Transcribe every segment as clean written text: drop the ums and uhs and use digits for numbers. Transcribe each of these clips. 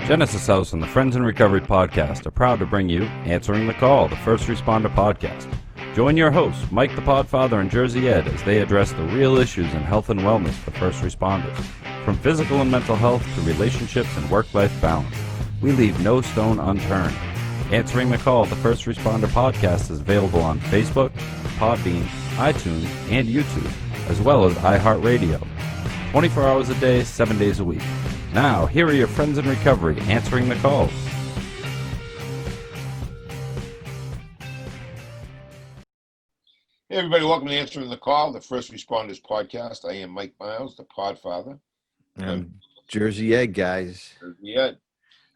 Genesis House and the Friends in Recovery podcast are proud to bring you Answering the Call, the First Responder podcast. Join your hosts, Mike the Podfather and Jersey Ed, as they address the real issues in health and wellness for first responders. From physical and mental health to relationships and work-life balance, we leave no stone unturned. Answering the Call, the First Responder podcast is available on Facebook, Podbean, iTunes, and YouTube, as well as iHeartRadio. 24 hours a day, 7 days a week. Now, here are your friends in recovery answering the calls. Hey everybody, welcome to Answering the Call, the First Responders podcast. I am Mike Miles, the Podfather. I'm Jersey Ed, guys. Jersey Ed.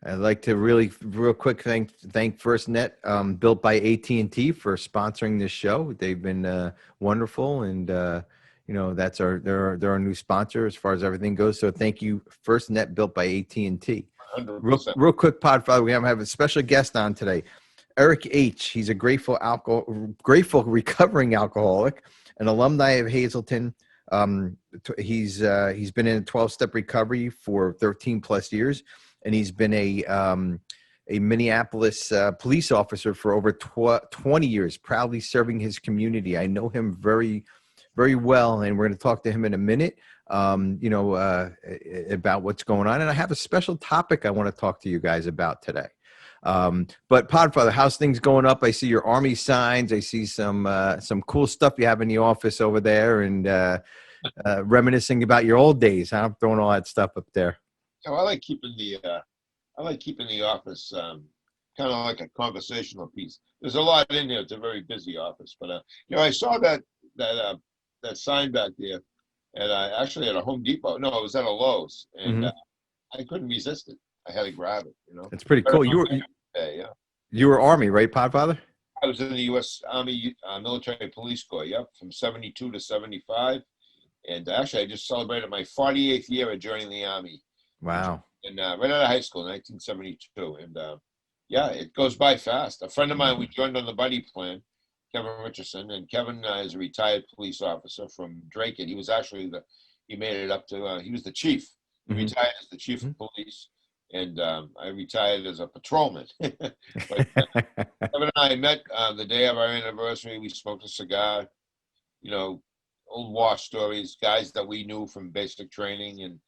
I'd like to real quick thank FirstNet, built by AT&T, for sponsoring this show. They've been wonderful, and that's they're our new sponsor as far as everything goes. So thank you, FirstNet, built by AT&T. Real quick, Podfather, we have a special guest on today, Eric H. He's a grateful recovering alcoholic, an alumni of Hazleton. He's been in a 12-step recovery for 13 plus years, and he's been a Minneapolis police officer for over 20 years, proudly serving his community. I know him very, very well, and we're going to talk to him in a minute, about what's going on. And I have a special topic I want to talk to you guys about today. But Podfather, how's things going up? I see your Army signs. I see some cool stuff you have in the office over there, and reminiscing about your old days. Huh? I'm throwing all that stuff up there. I like keeping the office kind of like a conversational piece. There's a lot in here. It's a very busy office, but I saw that sign back there, and I actually at a Home Depot. No, it was at a Lowe's, and I couldn't resist it. I had to grab it. It's pretty cool. You were Army, right, Podfather? I was in the U.S. Army Military Police Corps. Yep, from 72 to 75, and actually I just celebrated my 48th year of joining the Army. Wow! And right out of high school, 1972, and it goes by fast. A friend of mine, we joined on the buddy plan, Kevin Richardson, and Kevin is a retired police officer from Drake. He was actually he made it up to, he was the chief. He retired as the chief of police, and I retired as a patrolman. But Kevin and I met the day of our anniversary. We smoked a cigar, old war stories, guys that we knew from basic training, and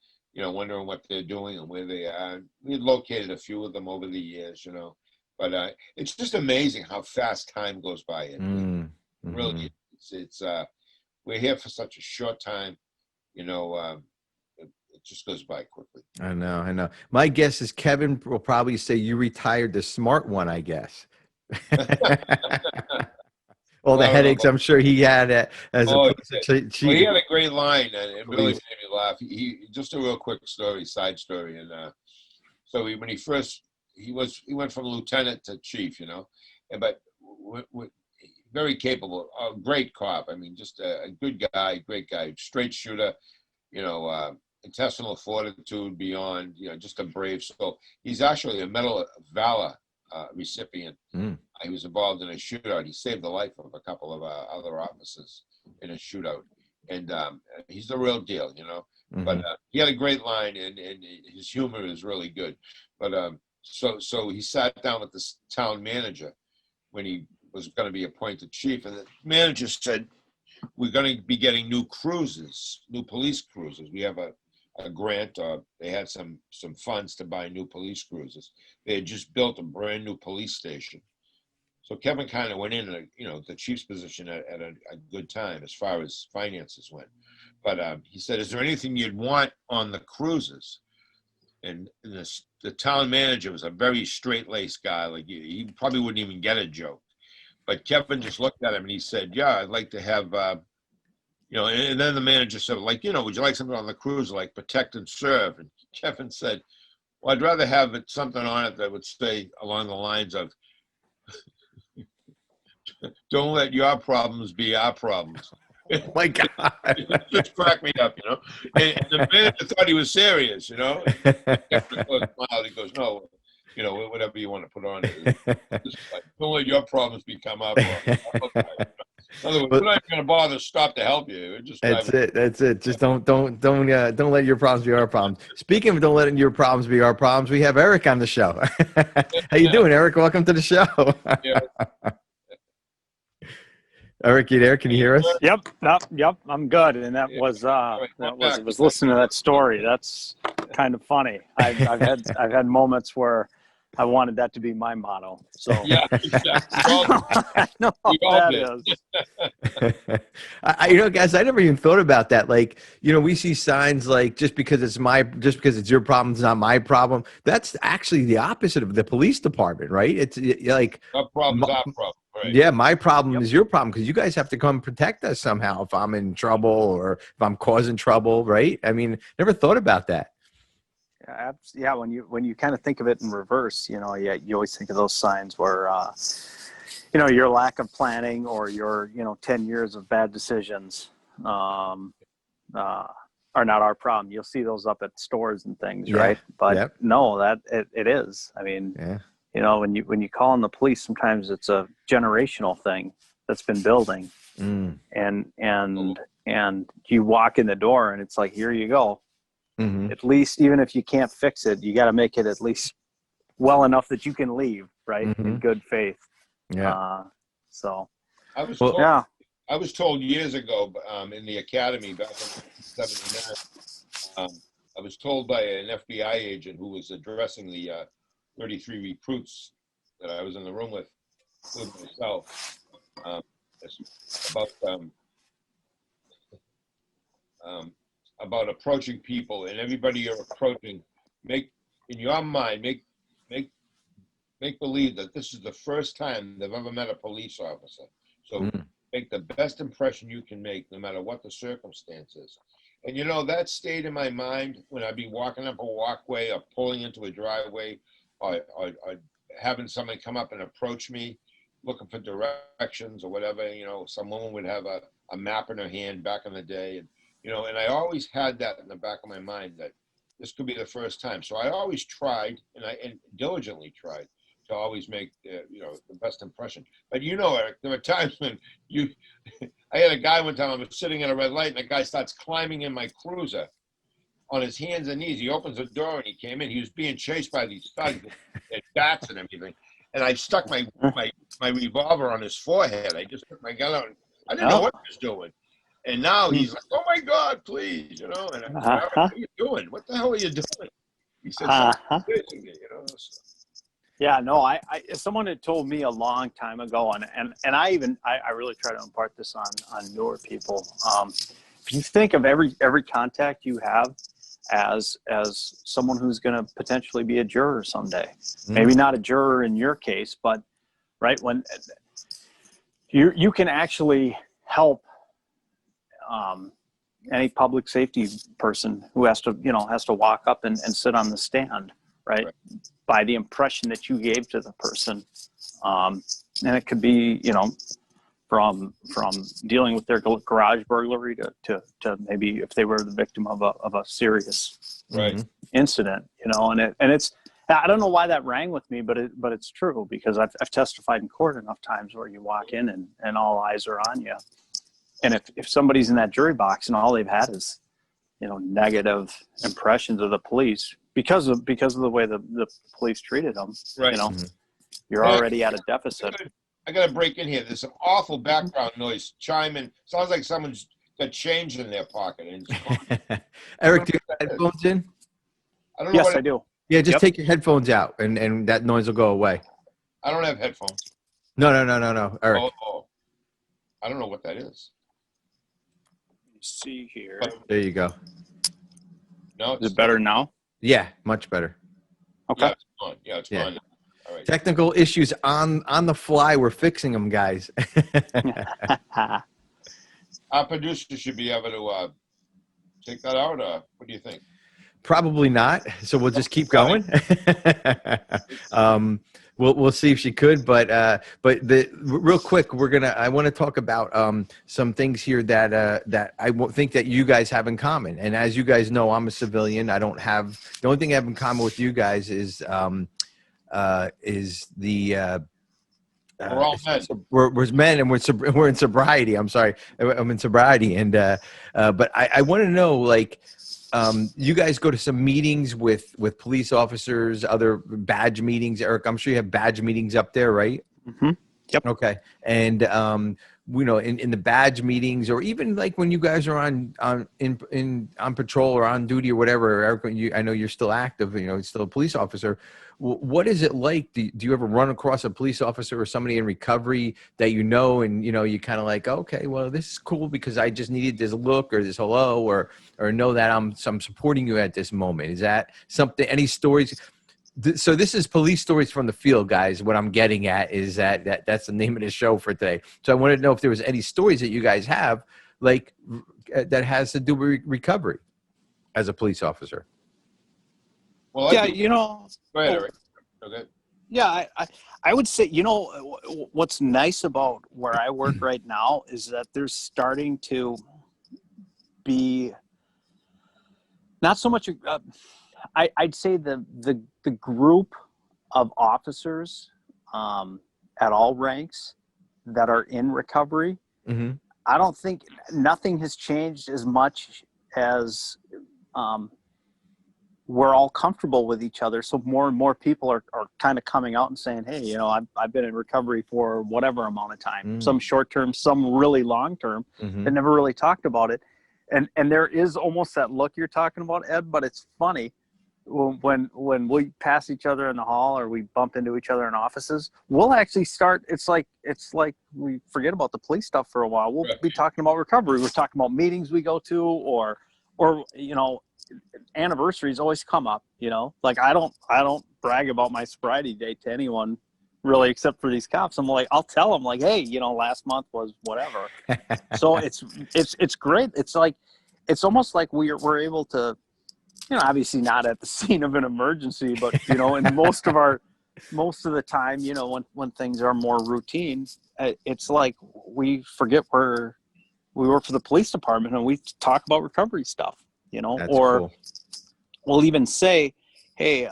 wondering what they're doing and where they are. We had located a few of them over the years, but it's just amazing how fast time goes by. And really, it's we're here for such a short time, it just goes by quickly. I know. My guess is Kevin will probably say you retired the smart one, I guess. All the headaches I'm sure he had as he had a great line, and it really made me laugh. He just a real quick side story, and so when he went from lieutenant to chief, but very capable, a great cop. I mean, just a good guy, great guy, straight shooter, intestinal fortitude beyond, just a brave soul. He's actually a Medal of Valor recipient. He was involved in a shootout. He saved the life of a couple of other officers in a shootout, and he's the real deal, But he had a great line, and his humor is really good. But so he sat down with the town manager when he was going to be appointed chief, and the manager said, "We're going to be getting new cruisers, new police cruisers. We have a grant, they had some funds to buy new police cruisers. They had just built a brand new police station." So Kevin kind of went in, the chief's position at a good time as far as finances went. But he said, "Is there anything you'd want on the cruisers?" And the town manager was a very straight-laced guy. Like he probably wouldn't even get a joke. But Kevin just looked at him and he said, "Yeah, I'd like to have, and then the manager said, would you like something on the cruiser, like protect and serve?" And Kevin said, "Well, I'd rather have something on it that would say along the lines of, don't let your problems be our problems." Oh my God. It just cracked me up, And the manager thought he was serious, Kevin smiled. He goes, "No, whatever you want to put on it. Just like, don't let your problems become our problems." In other words, we're not even going to bother to stop to help you. We're just That's it. That's it. Just don't let your problems be our problems. Speaking of don't letting your problems be our problems, we have Eric on the show. How you doing, Eric? Welcome to the show. Yeah. Eric, you there? Can you hear us? Yep. I'm good. And that was listening to that story. That's kind of funny. I've had moments where I wanted that to be my motto. So Yeah, I know how that is. Guys, I never even thought about that. Like, we see signs like just because it's your problem, it's not my problem. That's actually the opposite of the police department, right? It's like our problem's our problem. Right. Yeah, my problem is your problem because you guys have to come protect us somehow if I'm in trouble or if I'm causing trouble, right? I mean, never thought about that. Yeah, when you kind of think of it in reverse, you always think of those signs where your lack of planning or your 10 years of bad decisions are not our problem. You'll see those up at stores and things, right? But no, that it is. I mean, when you call in the police, sometimes it's a generational thing that's been building, and you walk in the door and it's like, here you go. Mm-hmm. At least, even if you can't fix it, you got to make it at least well enough that you can leave, right? Mm-hmm. In good faith. Yeah. So I was told years ago in the academy back in '79. I was told by an FBI agent who was addressing the 33 recruits that I was in the room with myself about approaching people, and everybody you're approaching, make believe that this is the first time they've ever met a police officer. So make the best impression you can make, no matter what the circumstances. And that stayed in my mind when I'd be walking up a walkway or pulling into a driveway, or having someone come up and approach me, looking for directions or whatever. Some woman would have a map in her hand back in the day, and I always had that in the back of my mind that this could be the first time. So I always tried, and diligently tried to always make the best impression. But Eric, there were times when I had a guy one time, I was sitting at a red light, and the guy starts climbing in my cruiser on his hands and knees. He opens the door and he came in. He was being chased by these thugs and bats and everything. And I stuck my revolver on his forehead. I just took my gun out. And I didn't know what he was doing. And now he's like, "Oh my God, please!" And I said, "What are you doing? What the hell are you doing?" He said, Yeah, no, I someone had told me a long time ago, and I really try to impart this on newer people. If you think of every contact you have as someone who's going to potentially be a juror someday, maybe not a juror in your case, but right when you can actually help any public safety person who has to walk up and sit on the stand, right? By the impression that you gave to the person. And it could be, from dealing with their garage burglary to maybe if they were the victim of a serious incident, and it's, I don't know why that rang with me, but it's true, because I've testified in court enough times where you walk in and all eyes are on you. And if somebody's in that jury box and all they've had is, negative impressions of the police because of the way the police treated them, you're already at a deficit. I got to break in here. There's some awful background noise chiming. Sounds like someone's got change in their pocket. And Eric, do you have headphones in? I don't know. Yes, I do. Yeah, just take your headphones out and that noise will go away. I don't have headphones. No, Eric. Oh. I don't know what that is. See here. There you go. No, is it better now? Yeah, much better. Okay. Yeah, it's fine. All right. Technical issues on the fly. We're fixing them, guys. Our producer should be able to take that out. What do you think? Probably not. So we'll just keep going. We'll see if she could, but real quick, I want to talk about some things here that I think that you guys have in common. And as you guys know, I'm a civilian. The only thing I have in common with you guys is the We're all men. We're men, and we're in sobriety. I'm sorry, I'm in sobriety, and but I want to know, like, you guys go to some meetings with police officers, other badge meetings. Eric, I'm sure you have badge meetings up there, right? Mm-hmm. Yep. Okay, and in the badge meetings, or even like when you guys are on patrol or on duty or whatever, Eric, I know you're still active, still a police officer. What is it like? Do you ever run across a police officer or somebody in recovery that and you kind of like, okay, well, this is cool because I just needed this look or this hello or know that I'm supporting you at this moment? Is that something? Any stories? So this is police stories from the field, guys. What I'm getting at is that's the name of the show for today. So I wanted to know if there was any stories that you guys have, like, that has to do with recovery as a police officer. Well, Yeah, go ahead, Eric. Okay. Yeah, I would say, what's nice about where I work right now is that there's starting to be not so much. I'd say the group of officers at all ranks that are in recovery. Mm-hmm. I don't think nothing has changed as much as we're all comfortable with each other. So more and more people are kind of coming out and saying, hey, I've been in recovery for whatever amount of time, some short term, some really long term, and never really talked about it. And there is almost that look you're talking about, Ed, but it's funny when we pass each other in the hall or we bump into each other in offices, we'll actually start. It's like we forget about the police stuff for a while. We'll be talking about recovery. We're talking about meetings we go to or anniversaries always come up, like I don't brag about my sobriety date to anyone really, except for these cops. I'm like, I'll tell them like, hey, last month was whatever. So it's great. It's like, it's almost like we're able to, obviously not at the scene of an emergency, but in most of the time, when things are more routine, it's like we forget we work for the police department and we talk about recovery stuff. That's or cool. We'll even say, hey,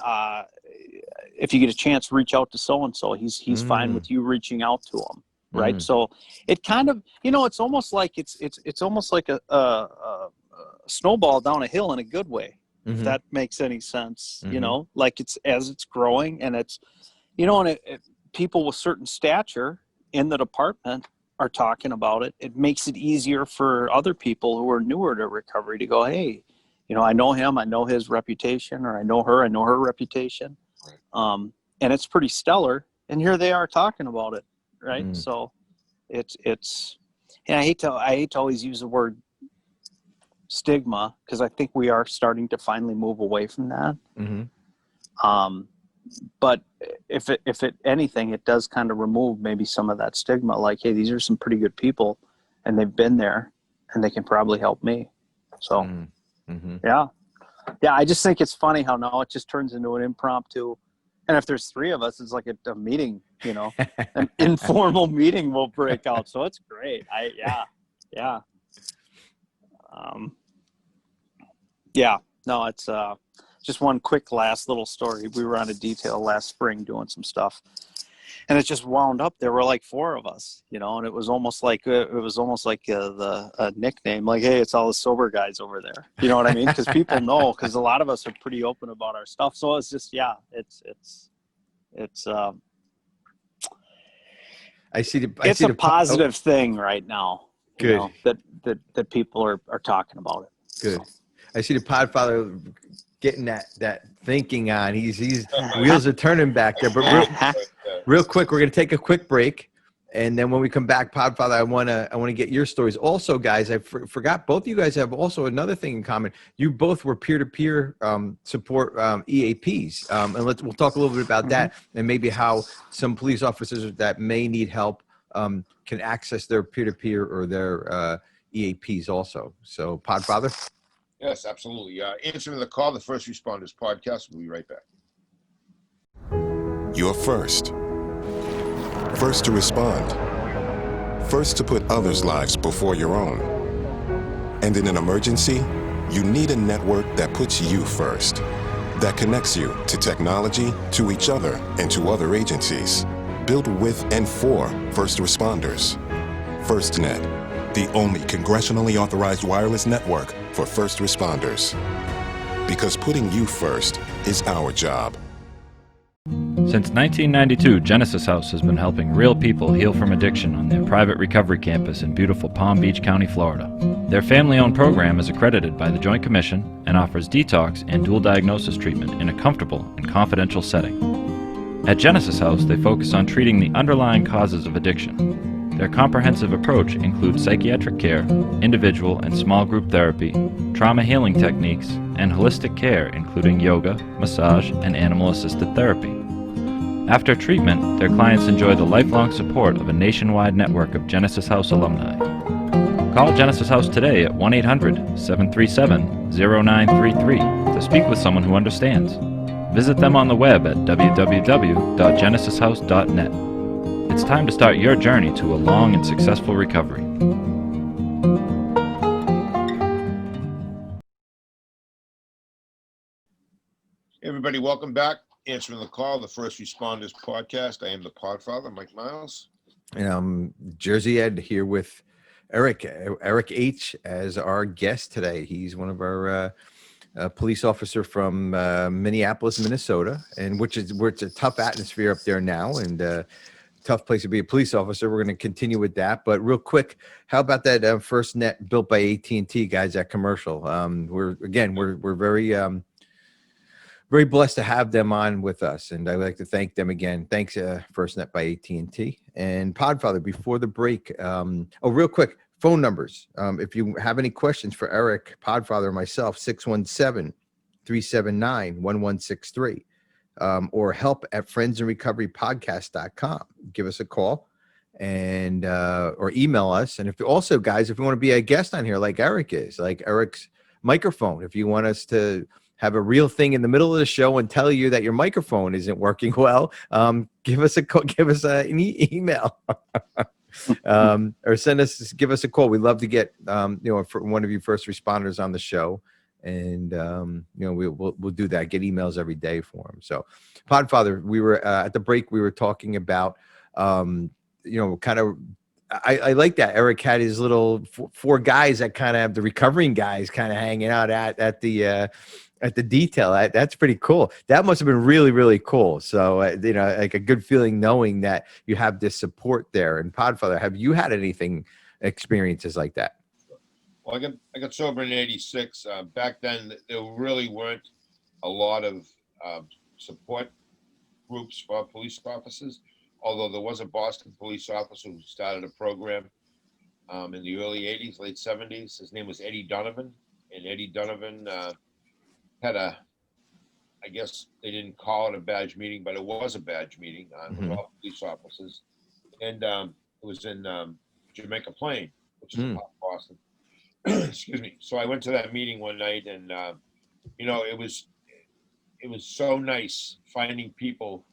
if you get a chance, reach out to so-and-so. He's fine with you reaching out to him. Right. So it kind of, it's almost like it's almost like a snowball down a hill in a good way. If that makes any sense, like as it's growing and it's, and people with certain stature in the department are talking about it. It makes it easier for other people who are newer to recovery to go, hey, I know him, I know his reputation, or I know her reputation. And it's pretty stellar. And here they are talking about it. Right. So it's, and I hate to always use the word stigma, because I think we are starting to finally move away from that. But if it anything, it does kind of remove maybe some of that stigma, like, hey, these are some pretty good people and they've been there and they can probably help me. So yeah, I just think it's funny how now it just turns into an impromptu, and if there's three of us, it's like a meeting, an informal meeting will break out. So it's great. No, it's just one quick last little story. We were on a detail last spring doing some stuff, and it just wound up. There were like four of us, and it was almost like the nickname, like, hey, it's all the sober guys over there. You know what I mean? Because people know, because a lot of us are pretty open about our stuff. So it's just, it's a positive thing right now. Good. That people are talking about it. Good. I see the Podfather getting that thinking on. He's wheels are turning back there. But real quick, we're gonna take a quick break, and then when we come back, Podfather, I wanna get your stories. Also, guys, I forgot, both of you guys have also another thing in common. You both were peer-to-peer support EAPs, and we'll talk a little bit about that, and maybe how some police officers that may need help can access their peer-to-peer or their EAPs also. So, Podfather. Yes, absolutely. Answering the call, the First Responders Podcast. We'll be right back. You're first. First to respond. First to put others' lives before your own. And in an emergency, you need a network that puts you first. That connects you to technology, to each other, and to other agencies. built with and for first responders. FirstNet, the only congressionally authorized wireless network for first responders. Because putting you first is our job. Since 1992, Genesis House has been helping real people heal from addiction on their private recovery campus in beautiful Palm Beach County, Florida. Their family-owned program is accredited by the Joint Commission and offers detox and dual diagnosis treatment in a comfortable and confidential setting. At Genesis House, they focus on treating the underlying causes of addiction. Their comprehensive approach includes psychiatric care, individual and small group therapy, trauma healing techniques, and holistic care including yoga, massage, and animal-assisted therapy. After treatment, their clients enjoy the lifelong support of a nationwide network of Genesis House alumni. Call Genesis House today at 1-800-737-0933 to speak with someone who understands. Visit them on the web at www.genesishouse.net. It's time to start your journey to a long and successful recovery. Hey everybody, welcome back. Answering the Call, the First Responders Podcast. I am the Podfather, Mike Miles. And Jersey Ed here with Eric H. as our guest today. He's one of our police officer from Minneapolis, Minnesota, and where it's a tough atmosphere up there now, and tough place to be a police officer. We're going to continue with that, but real quick, how about that FirstNet built by AT&T guys? That commercial. We're very blessed to have them on with us, and I would like to thank them again. Thanks, FirstNet by AT&T. And Podfather, before the break, real quick, phone numbers. If you have any questions for Eric, Podfather, or myself, 617-379-1163, or help at friendsandrecoverypodcast.com. Give us a call and or email us. And if you also, guys, if you want to be a guest on here like Eric is, like Eric's microphone, if you want us to have a real thing in the middle of the show and tell you that your microphone isn't working well, give us an email or give us a call. We'd love to get for one of you first responders on the show, and we'll do that. Get emails every day for them. So, Podfather, we were at the break. We were talking about kind of. I like that Eric had his little four guys that kind of have the recovering guys kind of hanging out at the detail. That's pretty cool. That must have been really, really cool. So, like a good feeling knowing that you have this support there. And Podfather, have you had experiences like that? Well, I got sober in '86. Back then, there really weren't a lot of support groups for police officers, although there was a Boston police officer who started a program in the early '80s, late '70s. His name was Eddie Donovan, and Eddie Donovan had I guess they didn't call it a badge meeting, but it was a badge meeting with all police officers. And it was in Jamaica Plain, which is above Boston. Excuse me. So I went to that meeting one night, and it was so nice finding people,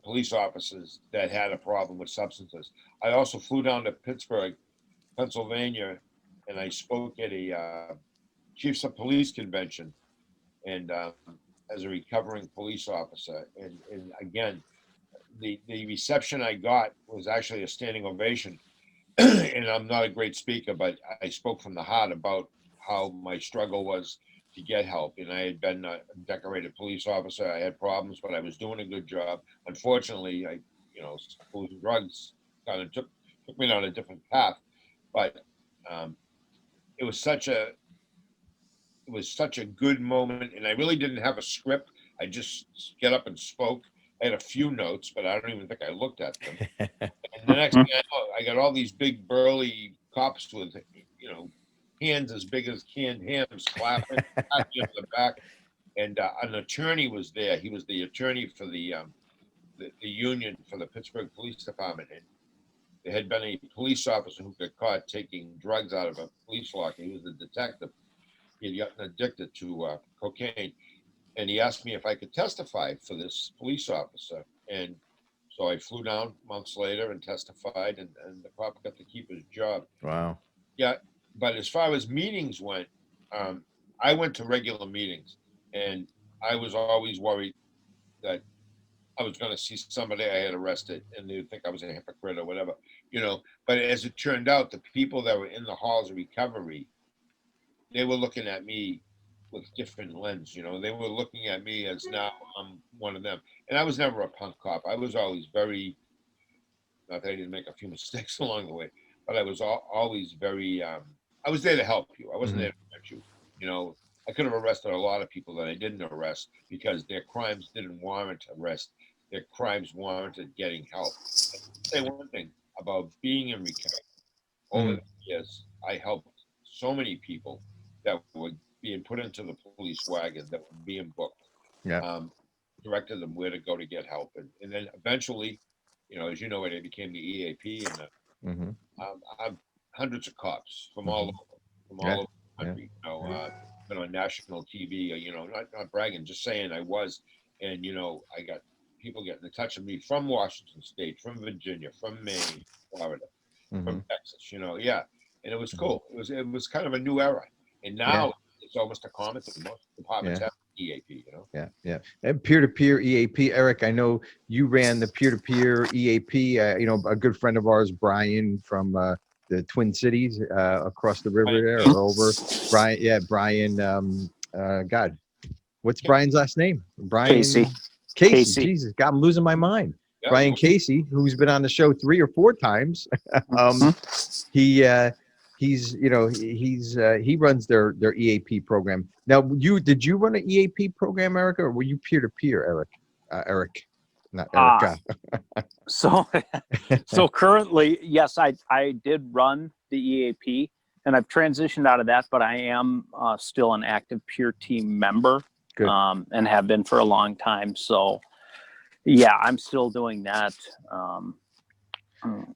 police officers that had a problem with substances. I also flew down to Pittsburgh, Pennsylvania, and I spoke at a Chiefs of Police convention, and as a recovering police officer. And again, the reception I got was actually a standing ovation. And I'm not a great speaker, but I spoke from the heart about how my struggle was to get help. And I had been a decorated police officer. I had problems, but I was doing a good job. Unfortunately, food and drugs kind of took me down a different path. But it was such a good moment, and I really didn't have a script. I just get up and spoke. I had a few notes, but I don't even think I looked at them. And the next thing I know, I got all these big burly cops with, hands as big as canned hams clapping, clapping in the back. And an attorney was there. He was the attorney for the union for the Pittsburgh Police Department. And there had been a police officer who got caught taking drugs out of a police locker. He was a detective. He had gotten addicted to cocaine, and he asked me if I could testify for this police officer. And so I flew down months later and testified, and the cop got to keep his job. Wow. Yeah, but as far as meetings went, I went to regular meetings, and I was always worried that I was going to see somebody I had arrested, and they would think I was a hypocrite or whatever, But as it turned out, the people that were in the halls of recovery, they were looking at me with different lens. They were looking at me as now I'm one of them. And I was never a punk cop. I was always very, not that I didn't make a few mistakes along the way, but I was always very, I was there to help you. I wasn't there to hurt you. I could have arrested a lot of people that I didn't arrest because their crimes didn't warrant arrest. Their crimes warranted getting help. I'll say one thing about being in recovery. Over the years, I helped so many people that were being put into the police wagon, that were being booked. Yeah. Directed them where to go to get help. And then eventually, as you know, it became the EAP, and hundreds of cops from all over the country. Been on national TV. Not bragging, just saying I was. And I got people getting in touch with me from Washington State, from Virginia, from Maine, Florida, from Texas. And it was cool. It was kind of a new era, and now it's almost a common thing. Most departments have EAP. Yeah. And peer-to-peer EAP, Eric, I know you ran the peer-to-peer EAP. A good friend of ours, Brian from the Twin Cities, across the river there, or over. Brian. God, what's Brian's last name? Brian Casey. Jesus, God, I'm losing my mind. Yeah. Brian Casey, who's been on the show 3 or 4 times. He runs their EAP program. Now, did you run an EAP program, Erica, or were you peer-to-peer, Eric? Eric, not Erica. So currently, yes, I did run the EAP, and I've transitioned out of that, but I am still an active peer team member. Good. And have been for a long time. So, yeah, I'm still doing that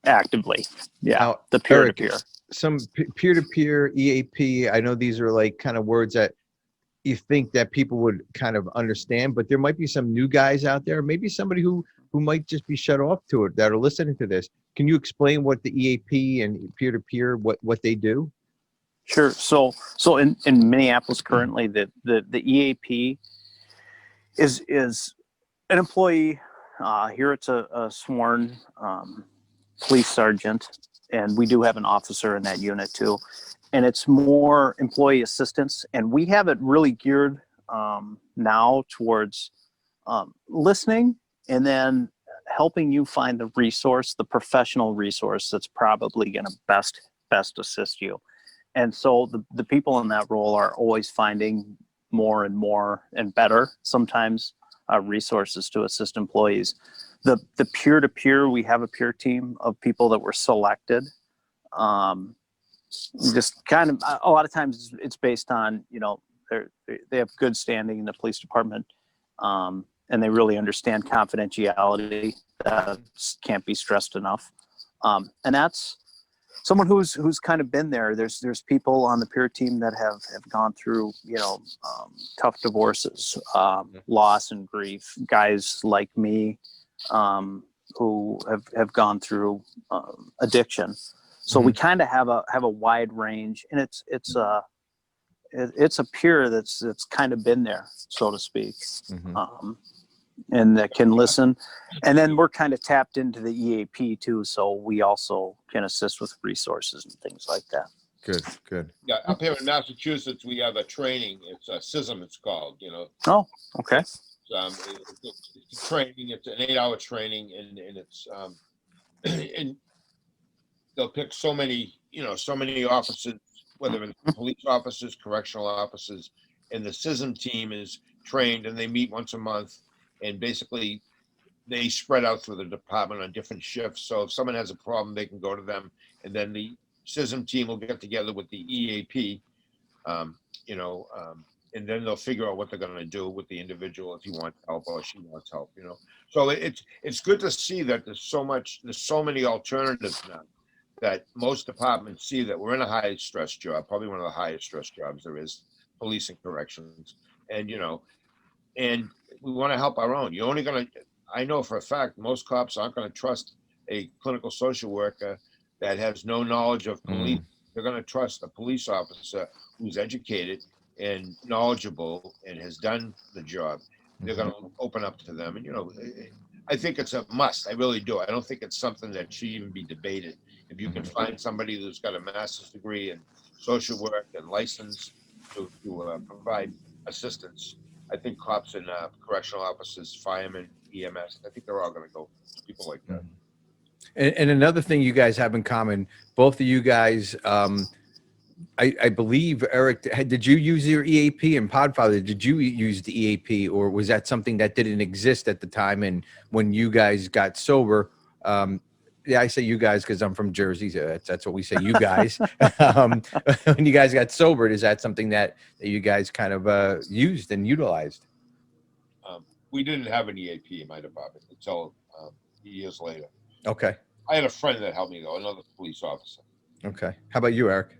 actively. Yeah, now, the peer-to-peer. Eric, some peer-to-peer EAP, I know these are like kind of words that you think that people would kind of understand, but there might be some new guys out there, maybe somebody who might just be shut off to it that are listening to this. Can you explain what the EAP and peer-to-peer, what they do? Sure. So in Minneapolis currently, the EAP is an employee. Here it's a sworn police sergeant, and we do have an officer in that unit too. And it's more employee assistance, and we have it really geared now towards listening and then helping you find the professional resource that's probably going to best assist you. And so the people in that role are always finding more and more and better, sometimes, resources to assist employees. The peer-to-peer, we have a peer team of people that were selected. Just kind of, a lot of times it's based on, they have good standing in the police department, and they really understand confidentiality. That can't be stressed enough. And that's someone who's kind of been there. There's people on the peer team that have gone through, tough divorces, loss and grief, guys like me, who have gone through addiction. So we kind of have a wide range, and it's a peer that's kind of been there, so to speak, and that can listen. And then we're kind of tapped into the EAP too, so we also can assist with resources and things like that. Good. Yeah, up here in Massachusetts, we have a training. It's a CISM, it's called. Oh, okay. It's a training. It's an 8-hour training, and it's and they'll pick so many officers, whether it's police officers, correctional officers, and the CISM team is trained, and they meet once a month, and basically they spread out through the department on different shifts. So if someone has a problem, they can go to them, and then the CISM team will get together with the EAP, and then they'll figure out what they're going to do with the individual, if he wants help or she wants help. So it's good to see that there's so many alternatives now, that most departments see that we're in a high stress job, probably one of the highest stress jobs there is, police and corrections. And, and we want to help our own. I know for a fact, most cops aren't going to trust a clinical social worker that has no knowledge of police. They're going to trust a police officer who's educated and knowledgeable and has done the job. They're going to open up to them. And, I think it's a must. I really do. I don't think it's something that should even be debated. If you can Mhm. find somebody who's got a master's degree in social work and license to provide assistance, I think cops and correctional officers, firemen, EMS, I think they're all going to go to people like that. And another thing you guys have in common, both of you guys, I believe, Eric, did you use your EAP? And Podfather, did you use the EAP, or was that something that didn't exist at the time? And when you guys got sober, yeah, I say you guys because I'm from Jersey, so that's what we say, you guys. When you guys got sobered, is that something that you guys kind of used and utilized? We didn't have an EAP in my department until years later. Okay. I had a friend that helped me, though, another police officer. Okay. How about you, Eric?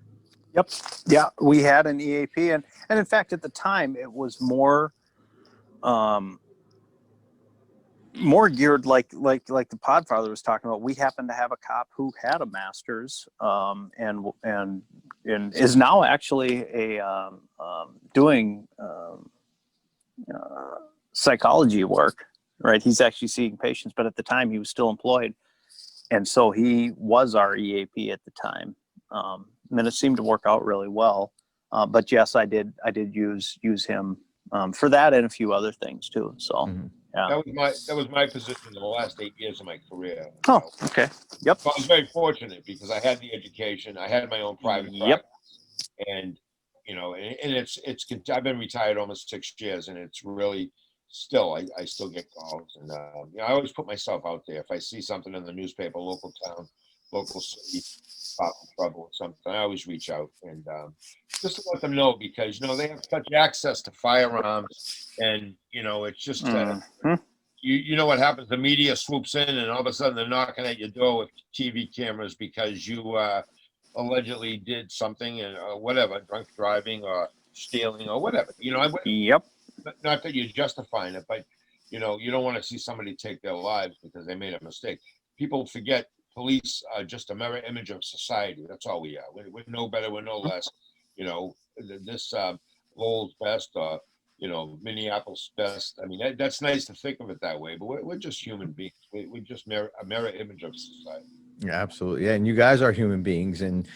Yep. Yeah, we had an EAP, and in fact, at the time, it was more geared like the Podfather was talking about. We happened to have a cop who had a master's, and is now actually doing psychology work. Right, he's actually seeing patients, but at the time he was still employed, and so he was our EAP at the time. And it seemed to work out really well. But yes, I did use him for that and a few other things too. So yeah, That was my position in the last 8 years of my career. Oh, okay. Yep. So I was very fortunate because I had the education, I had my own private practice, and I've been retired almost 6 years, and it's really still I still get calls, and I always put myself out there. If I see something in the newspaper, local town, local city, pop in trouble or something, I always reach out and just to let them know, because they have such access to firearms, and it's just you know what happens. The media swoops in, and all of a sudden they're knocking at your door with TV cameras because you allegedly did something, and whatever, drunk driving or stealing or whatever. Yep. Not that you're justifying it, but you don't want to see somebody take their lives because they made a mistake. People forget police are just a mirror image of society. That's all we are. We're no better, we're no less. This Lowell's best, or Minneapolis best. I mean, that's nice to think of it that way, but we're just human beings. We're just a mirror image of society. Yeah, absolutely. Yeah, and you guys are human beings, and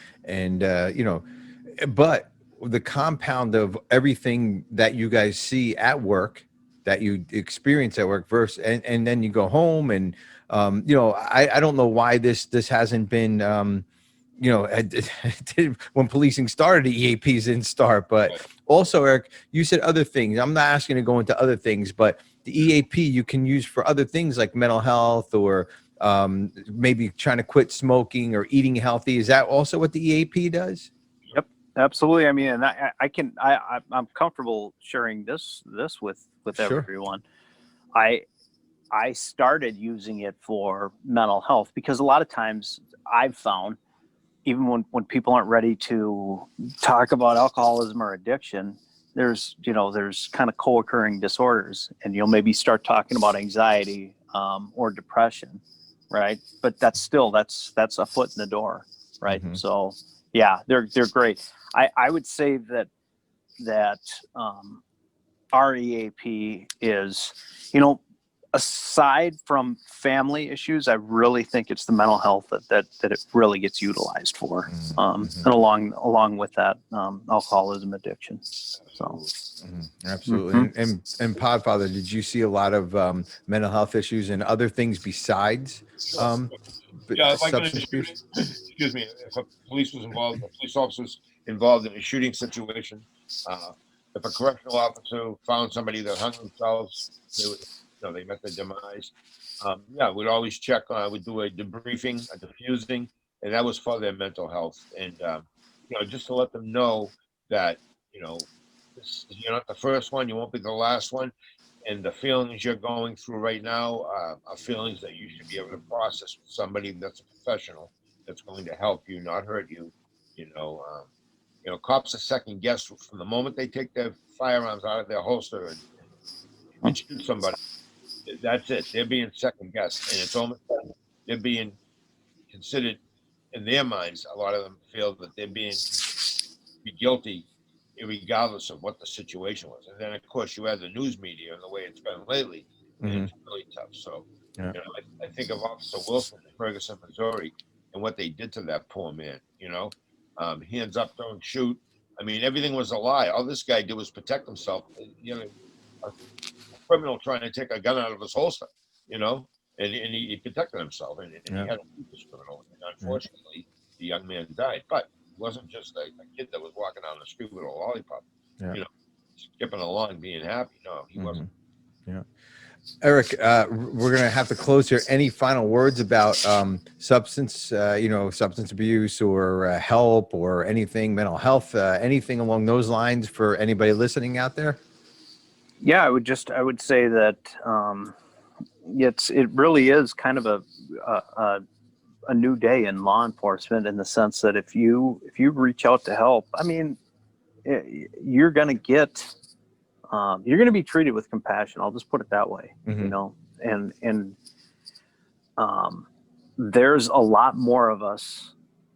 but the compound of everything that you guys see at work, that you experience at work, versus and then you go home, and I don't know why this hasn't been when policing started, the EAPs didn't start. But also, Eric, you said other things. I'm not asking to go into other things, but the EAP you can use for other things like mental health, or maybe trying to quit smoking or eating healthy. Is that also what the EAP does? Yep, absolutely. I mean, and I'm comfortable sharing this with Sure. everyone. I started using it for mental health because a lot of times I've found, even when people aren't ready to talk about alcoholism or addiction, there's kind of co-occurring disorders, and you'll maybe start talking about anxiety or depression, right? But that's a foot in the door, right? Mm-hmm. So yeah, they're great. I would say that our EAP is, aside from family issues, I really think it's the mental health that it really gets utilized for, and along with that, alcoholism, addiction. So absolutely. And Podfather, did you see a lot of mental health issues and other things besides substance abuse? Excuse me, if a police officer was involved in a shooting situation, if a correctional officer found somebody that hung themselves, they met their demise. We'd always check. We'd do a debriefing, a diffusing, and that was for their mental health. And just to let them know that you're not the first one, you won't be the last one, and the feelings you're going through right now are feelings that you should be able to process with somebody that's a professional that's going to help you, not hurt you. Cops are second guessed from the moment they take their firearms out of their holster and shoot somebody. That's it. They're being second guessed, and it's almost they're being considered in their minds. A lot of them feel that they're being guilty, regardless of what the situation was. And then, of course, you have the news media and the way it's been lately, and it's really tough. So, Yeah. You know, I think of Officer Wilson in Ferguson, Missouri, and what they did to that poor man. You know, hands up, don't shoot. I mean, everything was a lie. All this guy did was protect himself. You know, a criminal trying to take a gun out of his holster. You know, and he protected himself, and he Yeah. had to shoot this criminal. And Yeah. unfortunately, the young man died. But it wasn't just a kid that was walking down the street with a lollipop. Yeah. You know, skipping along, being happy. No, he Mm-hmm. wasn't. Yeah. Eric, we're going to have to close here. Any final words about substance abuse or help or anything, mental health, anything along those lines for anybody listening out there? Yeah, I would say that it really is kind of a new day in law enforcement, in the sense that if you reach out to help, I mean, you're going to be treated with compassion. I'll just put it that way. Mm-hmm. You know, and there's a lot more of us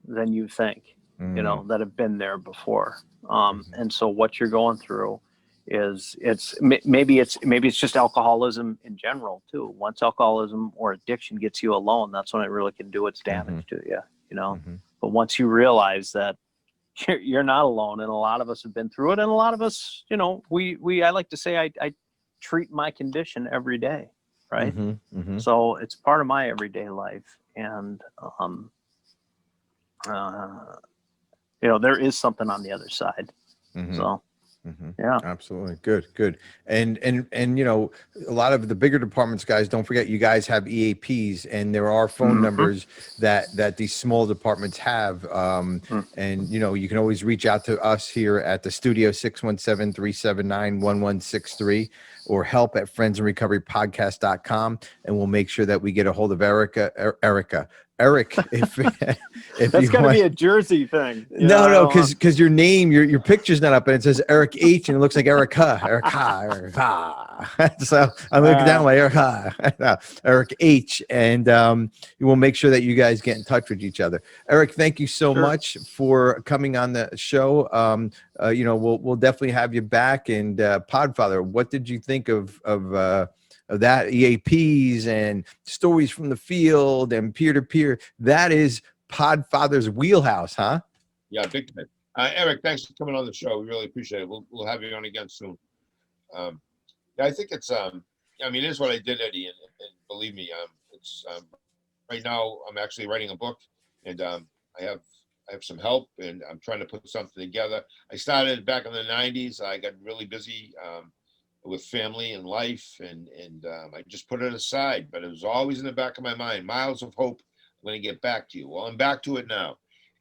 than you think, Mm-hmm. you know, that have been there before. Mm-hmm. And so what you're going through is maybe it's just alcoholism in general too. Once alcoholism or addiction gets you alone, that's when it really can do its damage to you, you know. Mm-hmm. But once you realize that you're not alone, and a lot of us have been through it, and a lot of us, you know, I like to say I treat my condition every day, right? Mm-hmm. Mm-hmm. So it's part of my everyday life, and you know, there is something on the other side. Mm-hmm. So Mm-hmm. yeah, Absolutely. Good. And you know, a lot of the bigger departments, guys, don't forget, you guys have EAPs, and there are phone Mm-hmm. numbers that these small departments have. And you know, you can always reach out to us here at the studio, 617-379-1163, or help at friendsandrecoverypodcast.com, and we'll make sure that we get a hold of Eric, if that's you got to want. be a Jersey thing. No, because your name, your picture's not up, and it says Eric H, and it looks like Erica. So I'm looking down like Erica, Eric H, and we'll make sure that you guys get in touch with each other. Eric, thank you so much for coming on the show. You know, we'll definitely have you back. And Podfather, what did you think of that, EAPs and stories from the field and peer-to-peer? That is Podfather's wheelhouse, huh? Yeah, big time. Eric, thanks for coming on the show. We really appreciate it. We'll have you on again soon. Yeah, I think it's I mean, it is what I did, Eddie, and believe me, it's right now I'm actually writing a book, and I have some help, and I'm trying to put something together. I started back in the 90s. I got really busy with family and life, and I just put it aside, but it was always in the back of my mind. Miles of hope. I'm going to get back to you. Well, I'm back to it now.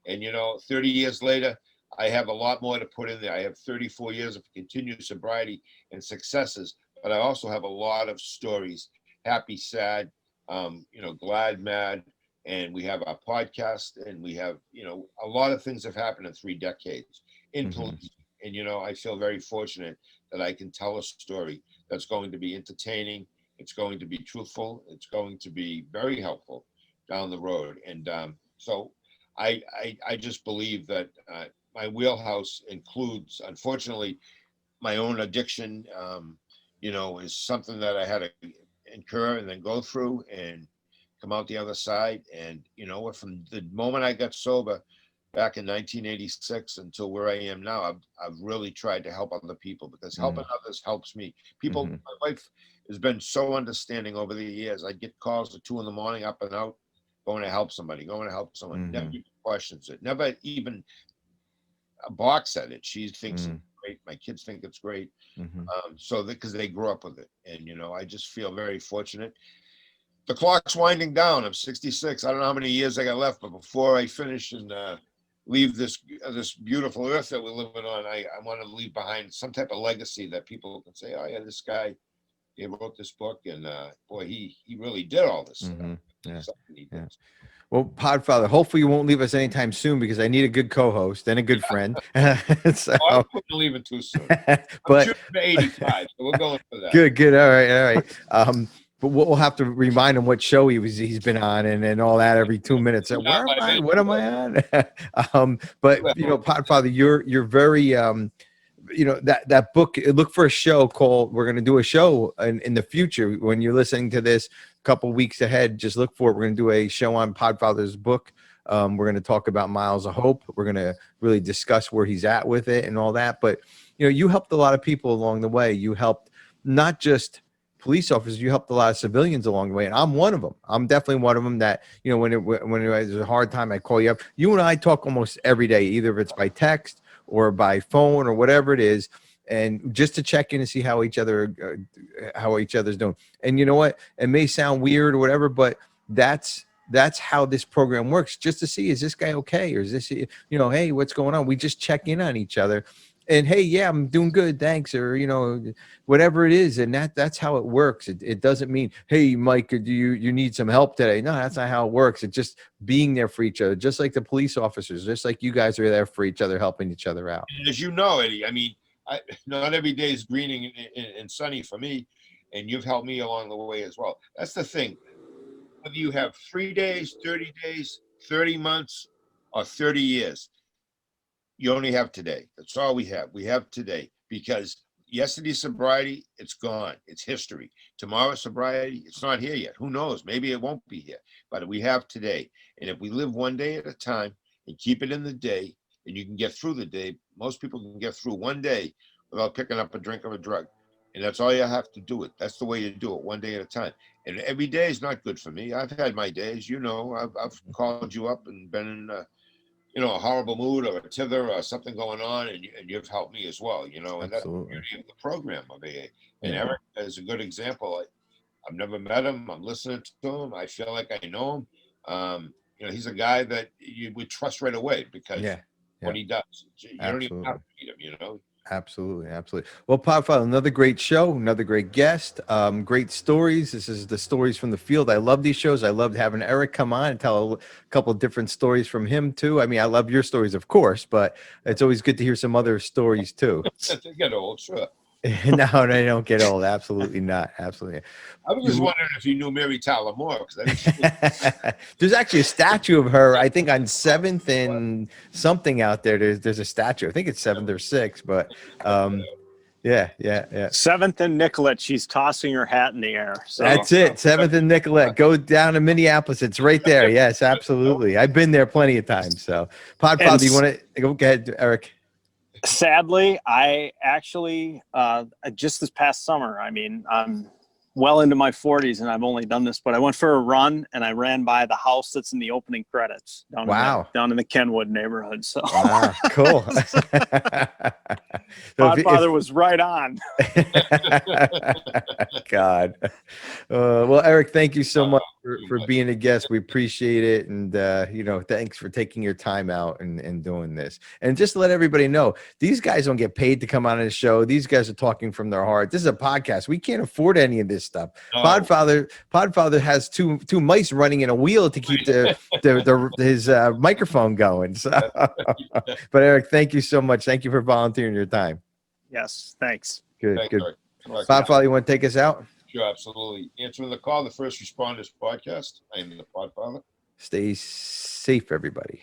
And, you know, 30 years later, I have a lot more to put in there. I have 34 years of continued sobriety and successes, but I also have a lot of stories, happy, sad, you know, glad, mad. And we have our podcast, and we have, you know, a lot of things have happened in 3 decades in police. And, you know, I feel very fortunate that I can tell a story that's going to be entertaining. It's going to be truthful. It's going to be very helpful down the road. And so I just believe that my wheelhouse includes, unfortunately, my own addiction, you know, is something that I had to incur and then go through and come out the other side. And, you know, from the moment I got sober back in 1986 until where I am now, I've really tried to help other people, because helping others helps me. People, my wife has been so understanding over the years. I get calls at 2 a.m, up and out, going to help somebody, never even questions it, never even balks at it. She thinks it's great. My kids think it's great. So because they grew up with it. And, you know, I just feel very fortunate. The clock's winding down. I'm 66. I don't know how many years I got left, but before I finish and leave this beautiful earth that we're living on, I want to leave behind some type of legacy that people can say, oh yeah, this guy, he wrote this book, and boy, he really did all this stuff. Yeah. Well, Podfather, hopefully you won't leave us anytime soon, because I need a good co-host and a good friend. So, I'm leaving too soon. But I'm shooting for 85, so we're going for that. Good. All right. But we'll have to remind him what show he's been on and all that every 2 minutes. Where am I? What am I on? But you know, Podfather, you're very that book, look for a show called, we're going to do a show in the future. When you're listening to this a couple weeks ahead, just look for it. We're going to do a show on Podfather's book. We're going to talk about Miles of Hope. We're going to really discuss where he's at with it and all that. But, you helped a lot of people along the way. You helped not just police officers, you helped a lot of civilians along the way. And I'm one of them. I'm definitely one of them that, when there's a hard time, I call you up. You and I talk almost every day, either if it's by text or by phone or whatever it is. And just to check in and see how each other's doing. And you know what? It may sound weird or whatever, but that's how this program works. Just to see, is this guy okay? Or is this, hey, what's going on? We just check in on each other. And hey, yeah, I'm doing good, thanks, or whatever it is, and that's how it works. It doesn't mean, hey, Mike, do you need some help today? No, that's not how it works. It's just being there for each other, just like the police officers, just like you guys are there for each other, helping each other out. And as you know, Eddie, I mean, not every day is green and sunny for me, and you've helped me along the way as well. That's the thing. Whether you have 3 days, 30 days, 30 months, or 30 years. You only have today. That's all we have. We have today, because yesterday's sobriety, it's gone. It's history. Tomorrow's sobriety, it's not here yet. Who knows? Maybe it won't be here, but we have today. And if we live one day at a time and keep it in the day, and you can get through the day, most people can get through one day without picking up a drink of a drug. And that's all you have to do it. That's the way you do it, one day at a time. And every day is not good for me. I've had my days, I've called you up and been in a horrible mood or a tither or something going on, and you've helped me as well, and that's the beauty of the program of AA. And Eric is a good example. I've never met him. I'm listening to him. I feel like I know him. He's a guy that you would trust right away because what he does. You don't even have to meet him, Absolutely. Well, Podfather, another great show, another great guest, great stories. This is the stories from the field. I love these shows. I loved having Eric come on and tell a couple of different stories from him too. I mean, I love your stories, of course, but it's always good to hear some other stories too. They get old, sure. No, they don't get old. Absolutely not. Absolutely. I was just wondering if you knew Mary Tyler Moore, because there's actually a statue of her, I think, on 7th and something out there. There's a statue. I think it's 7th or 6th, but yeah. 7th and Nicollet. She's tossing her hat in the air. So. That's it. 7th and Nicollet. Go down to Minneapolis. It's right there. Yes, absolutely. I've been there plenty of times. So, Podfather, you want to go ahead, Eric? Sadly, I actually just this past summer, I mean, I'm well into my 40s and I've only done this, but I went for a run and I ran by the house that's in the opening credits down in the Kenwood neighborhood. So cool. Podfather was right on. God. Well, Eric, thank you so much for being a guest. We appreciate it. And, thanks for taking your time out and doing this. And just to let everybody know, these guys don't get paid to come on the show. These guys are talking from their heart. This is a podcast. We can't afford any of this stuff. No. Podfather has two mice running in a wheel to keep his microphone going. So, but Eric, thank you so much. Thank you for volunteering your time. Yes, thanks. Good. Podfather, you want to take us out? Sure, absolutely. Answering the call, the First Responders Podcast. I am the Podfather. Stay safe, everybody.